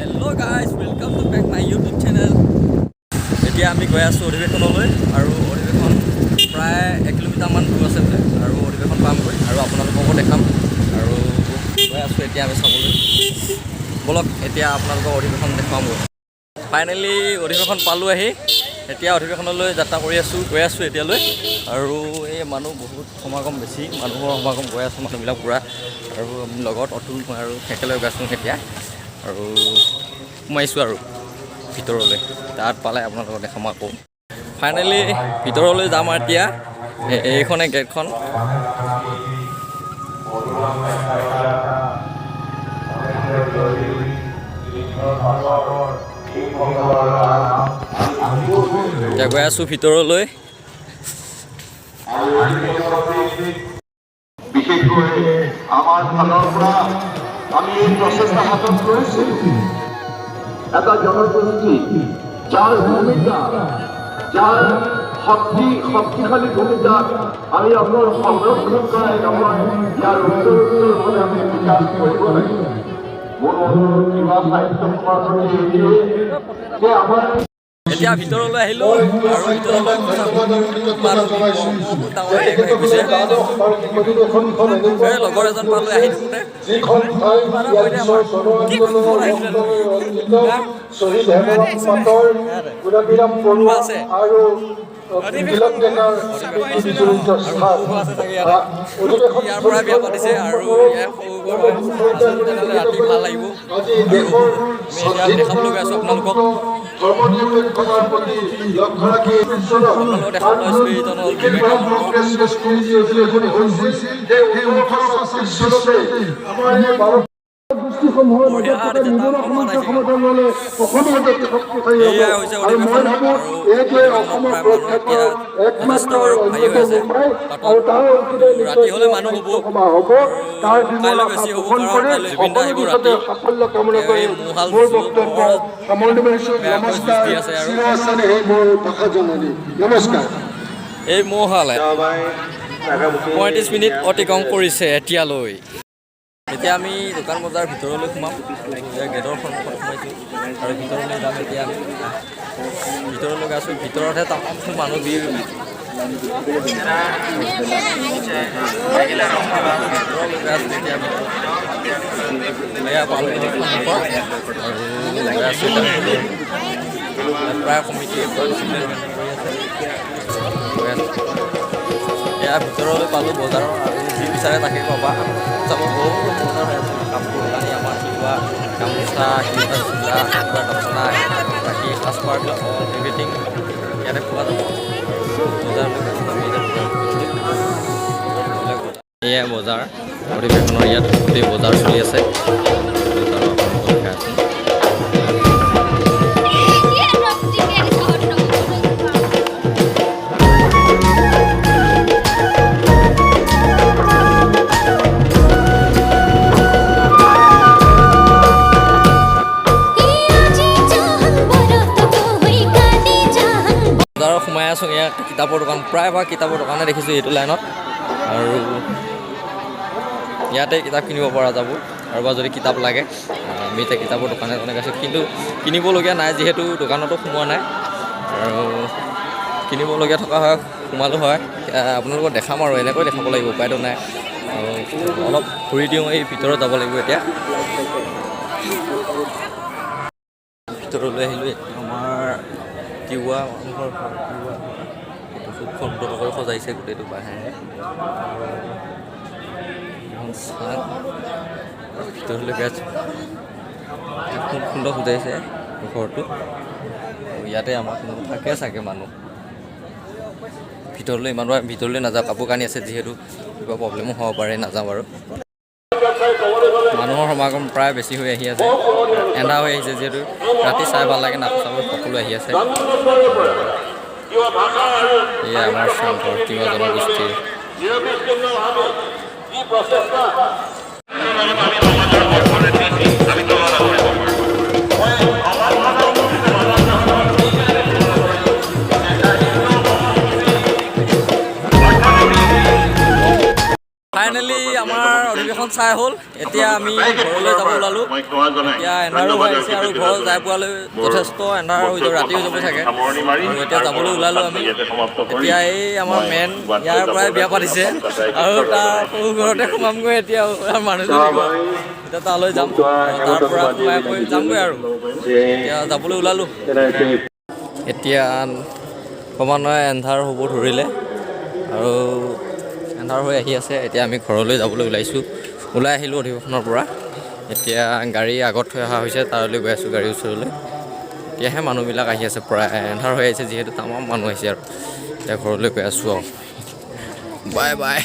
Hello guys, welcome to back my YouTube channel. এতিয়া আমি গৈ আছোঁ অধিৱেশনলৈ আৰু অধিৱেশন প্ৰায় 1 কিলোমিটাৰমান দূৰ আছে বোলে আৰু অধিৱেশন পামগৈ আৰু আপোনালোককো দেখাম আৰু গৈ আছোঁ এতিয়া আমি চাবলৈ। বলক এতিয়া আপোনালোকক অধিৱেশন দেখামগৈ। ফাইনেলি অধিৱেশন পালোঁ আহি এতিয়া অধিৱেশনলৈ যাত্ৰা কৰি আছোঁ গৈ আছোঁ এতিয়ালৈ আৰু এই মানুহ বহুত সমাগম বেছি মানুহৰ সমাগম গৈ আছোঁ মানুহবিলাক পূৰা আৰু লগত অতুল মই আৰু একেলগে গৈ আছোঁ এতিয়া আৰু সোমাইছোঁ আৰু ভিতৰলৈ তাত পালে আপোনালোকক দেখাম আকৌ। ফাইনেলি ভিতৰলৈ যাম আৰু এতিয়া এইখনে গেটখন। এতিয়া গৈ আছোঁ ভিতৰলৈ। বিশেষকৈ আমাৰ ফালৰ পৰা আমি এই প্ৰচেষ্টা হাতত লৈছোঁ এটা জনগোষ্ঠী যাৰ ভূমিকা যাৰ শক্তিশালী ভূমিকা আমি অকল সংৰক্ষণ কৰাই নহয় ইয়াৰ উত্তৰোত্তৰভাৱে আমি বিকাশ কৰিব লাগিব। মোৰ অনুৰোধ কিবা সাহিত্য সভাৰ প্ৰতি এইটোৱে যে আমাৰ এতিয়া ভিতৰলৈ আহিলোঁ আৰু ভিতৰলৈ লগৰ এজন পালোঁ আহি থাকোঁতে আছে ইয়াৰ পৰা বিয়া পাতিছে আৰু ৰাতি ভাল লাগিব দেখাবলৈ গৈ আছোঁ আপোনালোকক। ৰাতি হ'লে মানুহ হ'ব কাইলৈ বেছি হ'ব কাৰণ জুবিন দা আহিব ৰাতি এই মহালে 35 মিনিট অতিক্ৰম কৰিছে এতিয়ালৈ। এতিয়া আমি দোকান বজাৰ ভিতৰলৈ সোমাম গেটৰ সন্মুখত সোমাইছোঁ আৰু ভিতৰলৈ যাম। এতিয়া আমি ভিতৰলৈ গৈছোঁ ভিতৰতহে তামাম মানুহ ভিৰ প্ৰায় কমিটিয়ে এয়া ভিতৰলৈ পালোঁ বজাৰৰ আৰু যি বিচাৰে তাকে পাবা চাব বহুত বজাৰ হৈ আছে কাপোৰ কানি আমাৰ কিবা গামোচা কিবা চোলা কিবা দখনা বাকী সাজপাৰবিলাক এভৰিথিং ইয়াতে পোৱা যাব। এয়া বজাৰ অধিৱেশনৰ ইয়াত গোটেই বজাৰ চলি আছে। সোমাই আছোঁ ইয়াত কিতাপৰ দোকান প্ৰায়ভাগ কিতাপৰ দোকানে দেখিছোঁ এইটো লাইনত আৰু ইয়াতে কিতাপ কিনিব পৰা যাব আৰু বা যদি কিতাপ লাগে আমি এতিয়া কিতাপৰ দোকানে গৈছোঁ কিন্তু কিনিবলগীয়া নাই যিহেতু দোকানতো সোমোৱা নাই আৰু কিনিবলগীয়া থকা হয় সোমালোঁ হয় আপোনালোকক দেখাম আৰু এনেকৈ দেখাব লাগিব উপায়তো নাই আৰু অলপ ঘূৰি দিওঁ এই ভিতৰত যাব লাগিব। এতিয়া ভিতৰলৈ আহিলোঁ আমাৰ তিৱা মানুহৰ খুব সুন্দৰকৈ সজাইছে গোটেইটো বাঁহেৰে চাহ ভিতৰলৈ গৈছোঁ খুব সুন্দৰ সজাইছে ঘৰটো। ইয়াতে আমাৰ কোনো থাকে চাগে মানুহ ভিতৰলৈ ইমান ভিতৰলৈ নাযাওঁ কাপোৰ কানি আছে যিহেতু কিবা প্ৰব্লেমো হ'ব পাৰে নাযাওঁ বাৰু। মানুহৰ সমাগম প্ৰায় বেছি হৈ আহি আছে এন্ধা হৈ আহিছে যিহেতু ৰাতি চাই ভাল লাগে নাচ চাবলৈ সকলো আহি আছে। এয়া আমাৰ সংঘৰ তিৱা জনগোষ্ঠীৰ ফাইনেলি আমাৰ অধিৱেশন চাই হ'ল। এতিয়া আমি ঘৰলৈ যাব ওলালোঁ। এতিয়া এন্ধাৰো হৈ আহিছে আৰু ঘৰত যাই পোৱালৈ যথেষ্ট এন্ধাৰ হৈ যাব, ৰাতি হৈ যাব চাগে। আৰু এতিয়া যাবলৈ ওলালোঁ আমি। এতিয়া এই আমাৰ মেন ইয়াৰ পৰাই বিয়া পাতিছে আৰু তাৰ সৰু ঘৰতে সোমামগৈ এতিয়া মানুহজনী ঘৰ। এতিয়া তালৈ যাম, তাৰ পৰা সোমাই কৈ যামগৈ আৰু এতিয়া যাবলৈ ওলালোঁ। এতিয়া ক্ৰমান্বয়ে এন্ধাৰ হ'ব ধৰিলে আৰু এন্ধাৰ হৈ আহি আছে। এতিয়া আমি ঘৰলৈ যাবলৈ ওলাই আহিলোঁ অধিৱেশনৰ পৰা। এতিয়া গাড়ী আগত থৈ অহা হৈছে, তালৈ গৈ আছোঁ গাড়ীৰ ওচৰলৈ। এতিয়াহে মানুহবিলাক আহি আছে, প্ৰায় এন্ধাৰ হৈ আহিছে যিহেতু তামাম মানুহ আহিছে আৰু এতিয়া ঘৰলৈ গৈ আছোঁ আৰু বাই বাই।